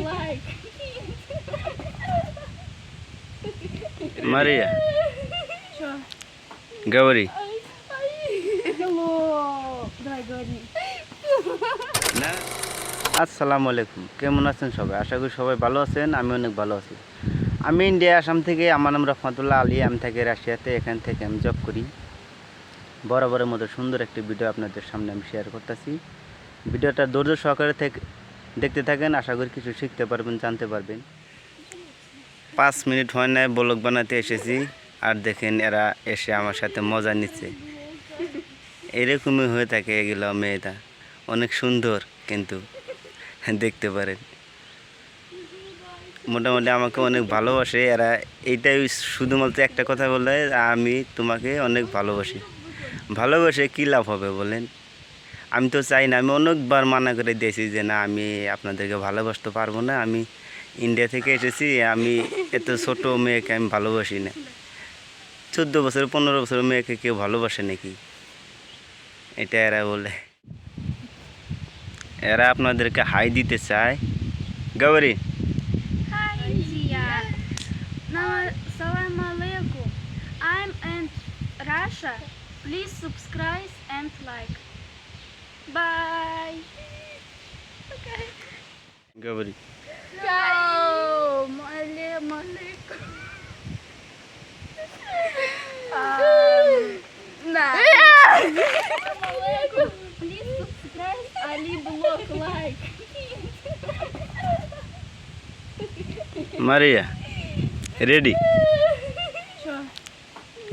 like. Maria, Что? говори. Hello. Давай говори. আসসালামু আলাইকুম, কেমন আছেন সবাই? আশা করি সবাই ভালো আছেন। আমি অনেক ভালো আছি। আমি ইন্ডিয়া আসাম থেকে, আমার নাম রহমতুল্লাহ আলী। আমি থাকি রাশিয়াতে। এখান থেকে আমি জব করি। বরাবরের মতো সুন্দর একটি ভিডিও আপনাদের সামনে আমি শেয়ার করতেছি। ভিডিওটা ধৈর্য সহকারে দেখতে থাকেন। আশা করি কিছু শিখতে পারবেন, জানতে পারবেন। 5 মিনিট হয় না ব্লগ বানাতে এসেছি, আর দেখেন এরা এসে আমার সাথে মজা নিচ্ছে। এরকমই হয়ে থাকে এগুলো। মেয়েটা অনেক সুন্দর, কিন্তু দেখতে পারেন মোটামুটি আমাকে অনেক ভালোবাসে এরা। এইটাই শুধুমাত্র একটা কথা বলে, আমি তোমাকে অনেক ভালোবাসি। ভালোবাসে কী লাভ হবে বলেন? আমি তো চাই না। আমি অনেকবার মানা করে দিয়েছি যে না, আমি আপনাদেরকে ভালোবাসতে পারবো না। আমি ইন্ডিয়া থেকে এসেছি, আমি এত ছোট মেয়েকে আমি ভালোবাসি না। 14 বছর 15 বছর মেয়েকে কেউ ভালোবাসে নাকি? এটা এরা বলে। এরা আপনাদেরকে হাই দিতে চায়। Gouri, Hi, India. Salam alaikum. I'm in Russia. Please subscribe and like. Bye. Okay. Gouri Salam alaikum. Nah. Salam alaikum. Please subscribe Ali blog like. Maria, ready? Что?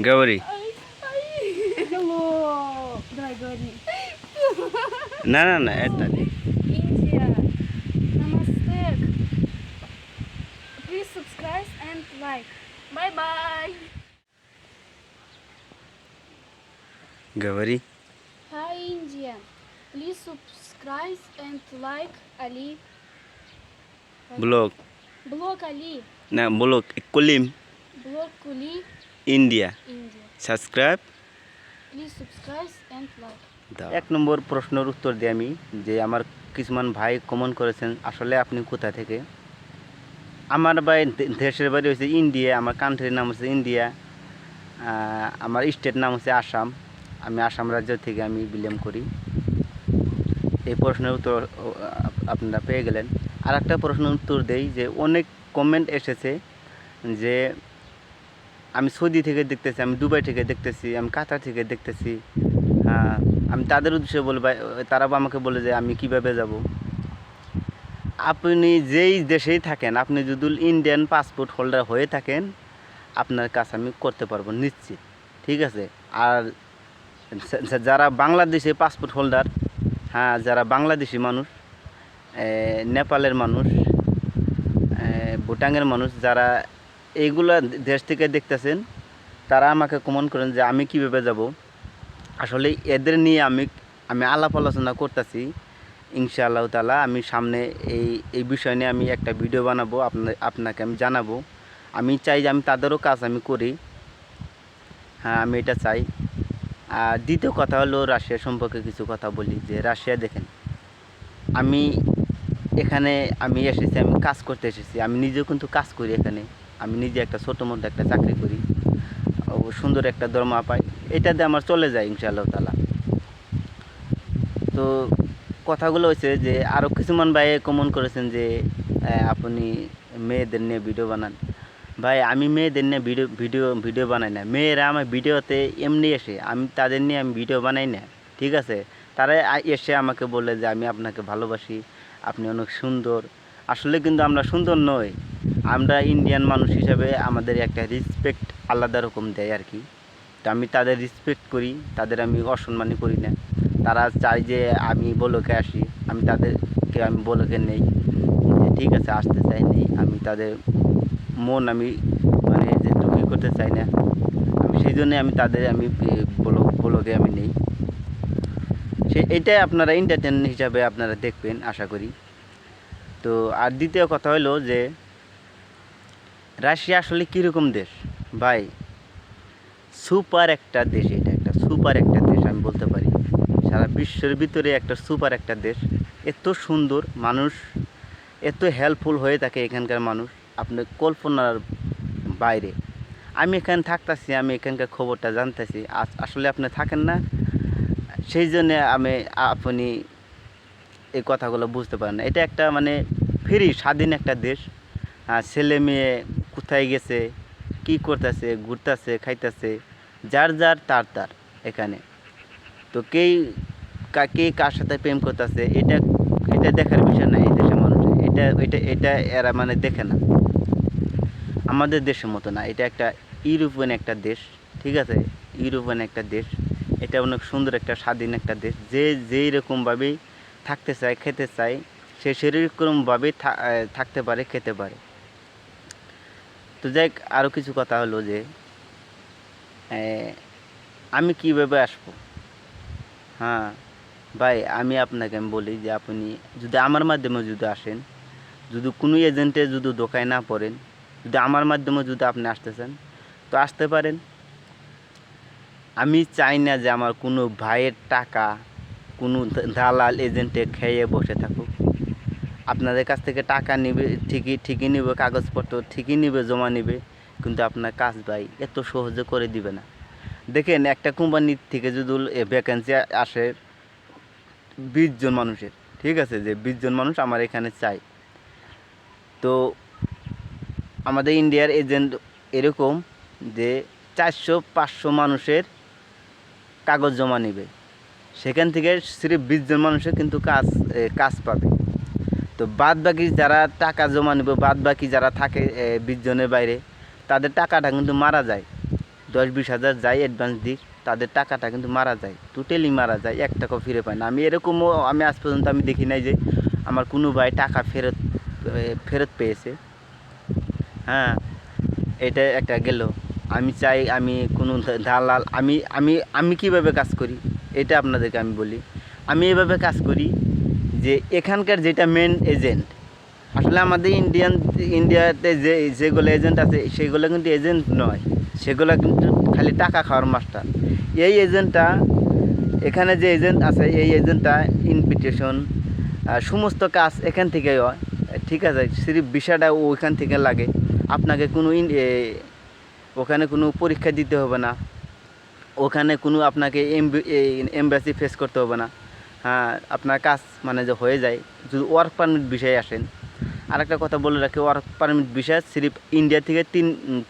Gauri, Hello. Давай говори. না না না, এটা India. Namaste. Please subscribe and like. Bye bye. Gouri Hi India. Please subscribe and like Ali. Blog Blog Ali. না, blog Kalim Blog Ali India. India. Subscribe Please subscribe and like. এক নম্বর প্রশ্নের উত্তর দিই আমি, যে আমার কিছুমান ভাই কমেন্ট করেছেন আসলে আপনি কোথা থেকে। আমার ভাই দেশের বাড়ি হচ্ছে ইন্ডিয়া। আমার কান্ট্রির নাম হচ্ছে ইন্ডিয়া। আমার স্টেট নাম হচ্ছে আসাম। আমি আসাম রাজ্য থেকে আমি বিলং করি। এই প্রশ্নের উত্তর আপনারা পেয়ে গেলেন। আর একটা প্রশ্নের উত্তর দেই, যে অনেক কমেন্ট এসেছে যে আমি সৌদি থেকে দেখতেছি, আমি দুবাই থেকে দেখতেছি, আমি কাতার থেকে দেখতেছি। আমি তাদের উদ্দেশ্যে বলবো, তারা আমাকে বলে যে আমি কিভাবে যাব। আপনি যেই দেশেই থাকেন, আপনি যদি ইন্ডিয়ান পাসপোর্ট হোল্ডার হয়ে থাকেন, আপনার কাজ আমি করতে পারবো নিশ্চিত, ঠিক আছে। আর যারা বাংলাদেশে পাসপোর্ট হোল্ডার, যারা বাংলাদেশি মানুষ, নেপালের মানুষ, ভুটানের মানুষ, যারা এইগুলা দেশ থেকে দেখতেছেন, তারা আমাকে কমেন্ট করেন যে আমি কীভাবে যাব। আসলে এদের নিয়ে আমি আলাপ আলোচনা করতেছি। ইনশাআল্লাহ তাআলা আমি সামনে এই বিষয় নিয়ে আমি একটা ভিডিও বানাবো, আপনাকে আমি জানাবো। আমি চাই যে আমি তাদেরও কাজ আমি করি। আমি এটা চাই। আর দ্বিতীয় কথা হলো রাশিয়া সম্পর্কে কিছু কথা বলি। যে রাশিয়া দেখেন, আমি এখানে এসেছি, আমি কাজ করতে এসেছি। আমি নিজেও কিন্তু কাজ করি এখানে। আমি নিজে একটা ছোটো মোটো একটা চাকরি করি, সুন্দর একটা দরমা পাই। এটাতে আমার চলে যায় ইনশাআল্লাহ তাআলা। তো কথাগুলো হচ্ছে যে আরও কিছুমান ভাই কমেন্ট করেছেন যে আপনি মেয়েদের নিয়ে ভিডিও বানান। ভাই, আমি মেয়েদের নিয়ে ভিডিও বানাই না। মেয়েরা আমার ভিডিওতে এমনি এসে, আমি তাদের নিয়ে আমি ভিডিও বানাই না, ঠিক আছে। তারা এসে আমাকে বলে যে আমি আপনাকে ভালোবাসি, আপনি অনেক সুন্দর। আসলে কিন্তু আমরা সুন্দর নই। আমরা ইন্ডিয়ান মানুষ হিসাবে আমাদের একটা রেসপেক্ট আলাদা রকম দেয় আর কি। তো আমি তাদের রেসপেক্ট করি, তাদের আমি অসম্মানই করি না। তারা চায় যে আমি বলকে আসি, আমি তাদেরকে আমি বলকে নেই, ঠিক আছে, আসতে চাই নেই। আমি তাদের মন আমি মানে যে দুঃখী করতে চাই না। আমি সেই জন্যে আমি তাদের আমি বলকে আমি নেই। এটাই আপনারা এন্টারটেনমেন্ট হিসাবে আপনারা দেখবেন আশা করি। তো আর দ্বিতীয় কথা হলো যে রাশিয়া আসলে কীরকম দেশ ভাই? সুপার একটা দেশ। এটা একটা সুপার একটা দেশ আমি বলতে পারি। সারা বিশ্বের ভিতরে একটা সুপার একটা দেশ। এত সুন্দর মানুষ, এত হেল্পফুল হয়ে থাকে এখানকার মানুষ আপনি কল্পনার বাইরে। আমি এখানে থাকতেছি, আমি এখানকার খবরটা জানতেছি, আসলে আপনি থাকেন না, সেই জন্যে আপনি এই কথাগুলো বুঝতে পারেন না। এটা একটা মানে ফ্রি স্বাধীন একটা দেশ। ছেলে মেয়ে কোথায় গেছে, কি করতেছে, ঘুরতেছে, খাইতেছে, যার যার তার তার এখানে। তো কে কার সাথে প্রেম করতেছে এটা এটা দেখার বিষয় না এই দেশের মানুষ। এটা এটা এটা এরা মানে দেখে না। আমাদের দেশের মতো না, এটা একটা ইউরোপিয়ান একটা দেশ, ঠিক আছে, ইউরোপিয়ান একটা দেশ। এটা অনেক সুন্দর একটা স্বাধীন একটা দেশ। যেই রকমভাবেই থাকতে চায়, খেতে চায়, সে সেরকমভাবেই থাকতে পারে, খেতে পারে। তো যাই হোক, আরও কিছু কথা হলো যে আমি কীভাবে আসবো। হ্যাঁ ভাই, আপনাকে বলি যে আপনি যদি আমার মাধ্যমে যদি আসেন, যদি কোনো এজেন্টে যদি ধোকায় না পড়েন, যদি আমার মাধ্যমে যদি আপনি আসতে চান তো আসতে পারেন। আমি চাই না যে আমার কোনো ভাইয়ের টাকা কোনো দালাল এজেন্টে খেয়ে বসে থাকুক। আপনাদের কাছ থেকে টাকা নেবে, ঠিকই নেবে, কাগজপত্র ঠিকই নেবে, জমা নেবে, কিন্তু আপনার কাজ ভাই এত সহজে করে দিবে না। দেখেন, একটা কোম্পানির থেকে যদি ভ্যাকেন্সি আসে 20 জন মানুষের, ঠিক আছে, যে 20 জন মানুষ আমার এখানে চাই, তো আমাদের ইন্ডিয়ার এজেন্ট এরকম যে 400-500 মানুষের কাগজ জমা নেবে, সেখান থেকে সিরিফ 20 জন মানুষের কিন্তু কাজ পাবে। তো বাদ বাকি যারা টাকা জমা নেবে, বাদ বাকি যারা থাকে 20 জনের বাইরে, তাদের টাকাটা কিন্তু মারা যায়। 10-20 হাজার যায় অ্যাডভান্স দিক, তাদের টাকাটা কিন্তু মারা যায়, টোটালি মারা যায়, 1 টাকাও ফিরে পায় না। আমি আজ পর্যন্ত আমি দেখি নাই যে আমার কোনো ভাই টাকা ফেরত পেয়েছে। হ্যাঁ, এটা একটা গেল। আমি চাই আমি কোনো দালাল, আমি কীভাবে কাজ করি এটা আপনাদেরকে আমি বলি। আমি এভাবে কাজ করি যে এখানকার যেটা মেন এজেন্ট, আসলে আমাদের ইন্ডিয়াতে যেগুলো এজেন্ট আছে সেগুলো কিন্তু এজেন্ট নয়, সেগুলো কিন্তু খালি টাকা খাওয়ার মাস্টার। এই এজেন্টটা, এখানে যে এজেন্ট আছে, এই এজেন্টটা ইনভিটেশন সমস্ত কাজ এখান থেকেই হয়, ঠিক আছে, সিরিফ ভিসাটা ওইখান থেকে লাগে। আপনাকে কোনো ওখানে কোনো পরীক্ষা দিতে হবে না, ওখানে কোনো আপনাকে এমবাসি ফেস করতে হবে না। হ্যাঁ, আপনার কাজ মানে যে হয়ে যায় যদি ওয়ার্ক পারমিট বিষয়ে আসেন। আর একটা কথা বলে রাখি, ওয়ার্ক পারমিট বিষয় সিরিফ ইন্ডিয়া থেকে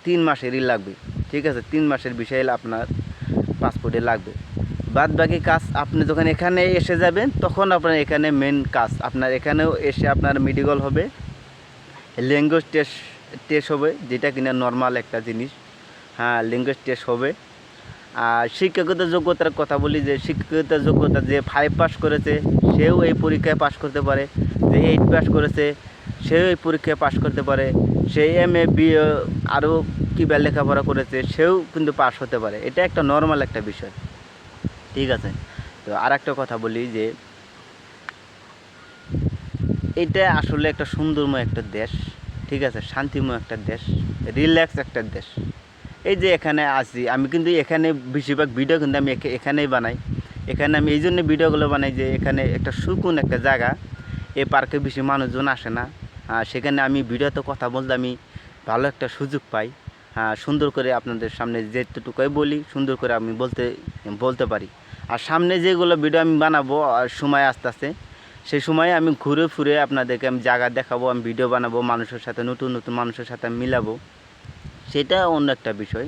তিন মাসেরই লাগবে, ঠিক আছে, 3 মাসের বিষয়ে আপনার পাসপোর্টে লাগবে। বাদ বাকি কাজ আপনি যখন এখানে এসে যাবেন তখন আপনার এখানে মেন কাজ, আপনার এখানেও এসে আপনার মেডিকেল হবে, ল্যাঙ্গুয়েজ টেস্ট হবে, যেটা কিনা নর্মাল একটা জিনিস। হ্যাঁ, ল্যাঙ্গুয়েজ টেস্ট হবে। আর শিক্ষাগত যোগ্যতার কথা বলি, যে শিক্ষাগত যোগ্যতা যে 5 পাস করেছে সেও এই পরীক্ষায় পাশ করতে পারে, যে 8 পাস করেছে সেও এই পরীক্ষায় পাশ করতে পারে, সে MA BA আরও কীভাবে লেখাপড়া করেছে সেও কিন্তু পাশ হতে পারে। এটা একটা নর্মাল একটা বিষয়, ঠিক আছে। তো আর একটা কথা বলি যে এটা আসলে একটা সুন্দরময় একটা দেশ, ঠিক আছে, শান্তিময় একটা দেশ, রিল্যাক্স একটা দেশ। এই যে এখানে আছি আমি, কিন্তু এখানে বেশিরভাগ ভিডিও কিন্তু আমি এখানেই বানাই। এখানে আমি এই জন্য ভিডিওগুলো বানাই যে এখানে একটা সুকুন একটা জায়গা, এই পার্কে বেশি মানুষজন আসে না, সেখানে আমি ভিডিওতে কথা বলতে আমি ভালো একটা সুযোগ পাই। সুন্দর করে আপনাদের সামনে যেটুকুই বলি সুন্দর করে আমি বলতে পারি। আর সামনে যেগুলো ভিডিও আমি বানাবো সময় আস্তে আস্তে, সেই সময়ে আমি ঘুরে ফুরে আপনাদেরকে আমি জায়গা দেখাবো, আমি ভিডিও বানাবো, মানুষের সাথে নতুন নতুন মানুষের সাথে আমি মিলাবো, সেটা অন্য একটা বিষয়।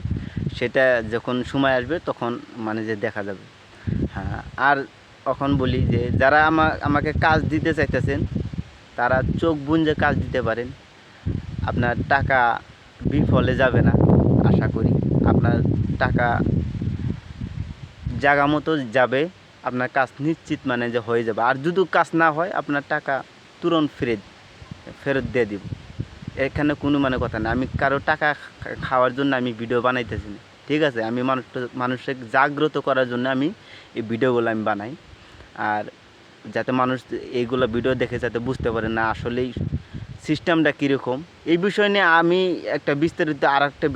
সেটা যখন সময় আসবে তখন মানে যে দেখা যাবে। হ্যাঁ, আর এখন বলি যে যারা আমাকে কাজ দিতে চাইতেছেন তারা চোখ বুজে কাজ দিতে পারেন, আপনার টাকা বিফলে যাবে না, আশা করি আপনার টাকা জায়গা মতো যাবে, আপনার কাজ নিশ্চিত মানে যে হয়ে যাবে। আর যদি কাজ না হয় আপনার টাকা তুরন্ত ফেরত দিয়ে দিব, এখানে কোনো মানে কথা না। আমি কারো টাকা খাওয়ার জন্য আমি ভিডিও বানাইতেছি না, ঠিক আছে। আমি মানুষকে জাগ্রত করার জন্য আমি এই ভিডিওগুলো আমি বানাই, আর যাতে মানুষ এইগুলো ভিডিও দেখে যাতে বুঝতে পারে না আসলেই সিস্টেমটা কীরকম। এই বিষয় নিয়ে আমি একটা বিস্তারিত আর একটা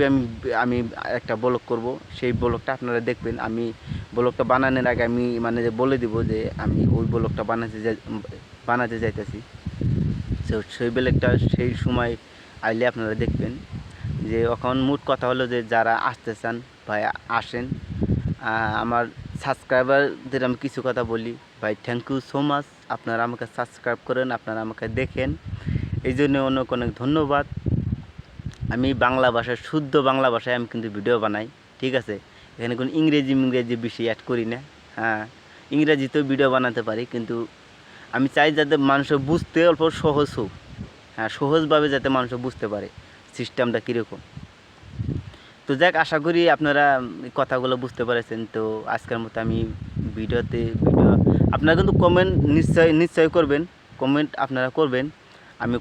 আমি একটা ব্লগ করব, সেই ব্লগটা আপনারা দেখবেন। আমি ব্লগটা বানানোর আগে আমি মানে যে বলে দিব যে আমি ওই ব্লগটা বানাতে যাইতেছি। তো সেই ব্লগটা সেই সময় আইলে আপনারা দেখবেন যে এখন মোট কথা হলো যে যারা আসতে চান ভাই আসেন। আমার সাবস্ক্রাইবারদের আমি কিছু কথা বলি, ভাই থ্যাংক ইউ সো মাচ, আপনারা আমাকে সাবস্ক্রাইব করেন, আপনারা আমাকে দেখেন, এই জন্য অনেক অনেক ধন্যবাদ। আমি বাংলা ভাষায় শুদ্ধ বাংলা ভাষায় আমি কিন্তু ভিডিও বানাই, ঠিক আছে? এখানে কোনো ইংরেজি বেশি অ্যাড করি না। হ্যাঁ, ইংরেজিতেও ভিডিও বানাতে পারি, কিন্তু আমি চাই যাতে মানুষের বুঝতে অল্প সহজ হোক। হ্যাঁ, সহজভাবে যাতে মানুষ বুঝতে পারে সিস্টেমটা কীরকম। তো যাক, আশা করি আপনারা কথাগুলো বুঝতে পেরেছেন। তো আজকের মতো আমি ভিডিও আপনারা কিন্তু কমেন্ট নিশ্চয় করবেন, কমেন্ট আপনারা করবেন। আমি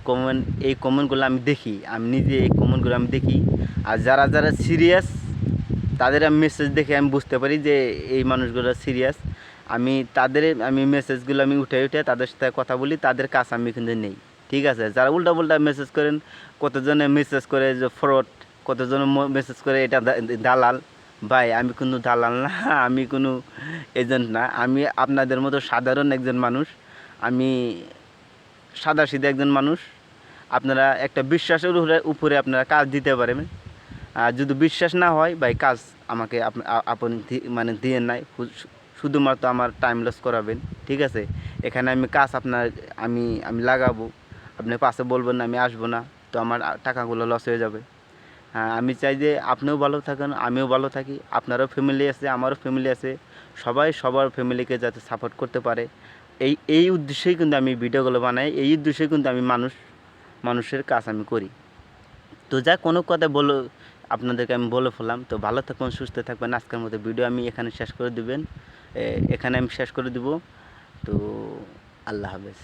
এই কমেন্টগুলো আমি দেখি, আমি নিজে এই কমেন্টগুলো আমি দেখি। আর যারা যারা সিরিয়াস তাদের আমি মেসেজ দেখে আমি বুঝতে পারি যে এই মানুষগুলো সিরিয়াস। আমি মেসেজগুলো আমি উঠে তাদের সাথে কথা বলি, তাদের কাজ আমি কিন্তু নেই, ঠিক আছে? যারা উল্টা মেসেজ করেন, কতজনে মেসেজ করে যে ফ্রড, কতজন মেসেজ করে এটা দালাল। ভাই আমি কোনো দালাল না, আমি কোনো এজেন্ট না, আমি আপনাদের মতো সাধারণ একজন মানুষ। আমি সাদাসিধা একজন মানুষ। আপনারা একটা বিশ্বাসের উপরে আপনারা কাজ দিতে পারেন। আর যদি বিশ্বাস না হয় ভাই, কাজ আমাকে আপনি মানে দিয়ে নাই, শুধুমাত্র আমার টাইম লস করাবেন, ঠিক আছে? এখানে আমি কাজ আমি লাগাবো, আপনি পাশে বলবেন না আমি আসবো না, তো আমার টাকাগুলো লস হয়ে যাবে। হ্যাঁ, আমি চাই যে আপনিও ভালো থাকেন, আমিও ভালো থাকি, আপনারও ফ্যামিলি আছে, আমারও ফ্যামিলি আছে, সবাই সবার ফ্যামিলিকে যাতে সাপোর্ট করতে পারে, এই উদ্দেশ্যেই কিন্তু আমি ভিডিওগুলো বানাই, এই উদ্দেশ্যেই কিন্তু আমি মানুষের কাজ আমি করি। তো যা কোনো কথা আপনাদেরকে আমি বলে ফেললাম। তো ভালো থাকবেন, সুস্থ থাকবেন। আজকের মতো ভিডিও আমি এখানে শেষ করে দেব। তো আল্লাহ হাফেজ।